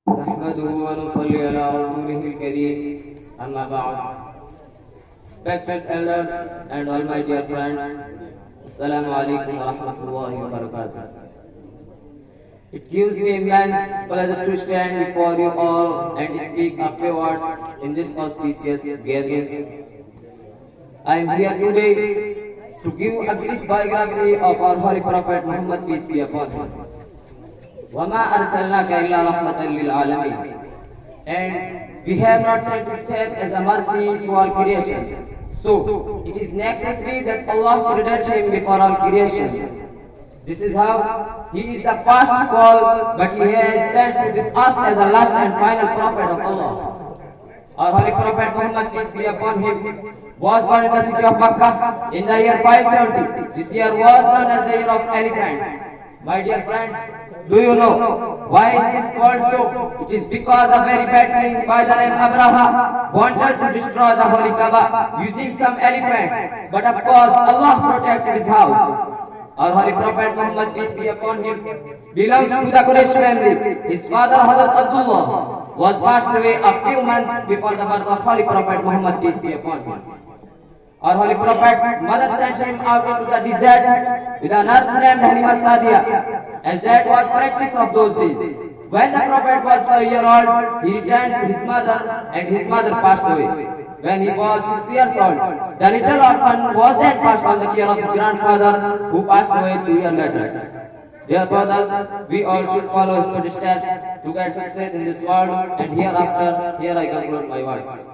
نحمده ونصلي على رسوله الكريم أما بعد. Respected elders and all my dear friends, Assalamu alaikum wa rahmatullahi wa barakatuh. It gives me immense pleasure to stand before you all and speak a few words in this auspicious gathering. I am here today to give a brief biography of our Holy Prophet Muhammad, peace be upon him. وَمَا أَرْسَلْنَاكَ إِلَّا رَحْمَةً لِلْعَالَمِينَ. And we have not sent itself as a mercy to all creations. So, it is necessary that Allah credits him before all creations. This is how he is the first soul, but he has sent to this earth as the last and final prophet of Allah. Our Holy Prophet Muhammad, peace be upon him, was born in the city of Makkah in the year 570. This year was known as the year of elephants. My dear friends, do you know why it is called so? It is because a very bad king by the name Abraha wanted to destroy the Holy Kaaba using some elephants. But of course, Allah protected his house. Our Holy Prophet Muhammad, peace be upon him, belongs to the Quraysh family. His father, Hazrat Abdullah, was passed away a few months before the birth of Holy Prophet Muhammad, peace be upon him. Our Holy Prophet's mother sent him out into the desert with a nurse named Halima Sadiya, as that was practice of those days. When the Prophet was 5 years old, he returned to his mother and his mother passed away. When he was 6 years old, the little orphan was then passed on the care of his grandfather, who passed away 2 years later. Dear brothers, we all should follow his footsteps to get success in this world and hereafter. Here I conclude my words.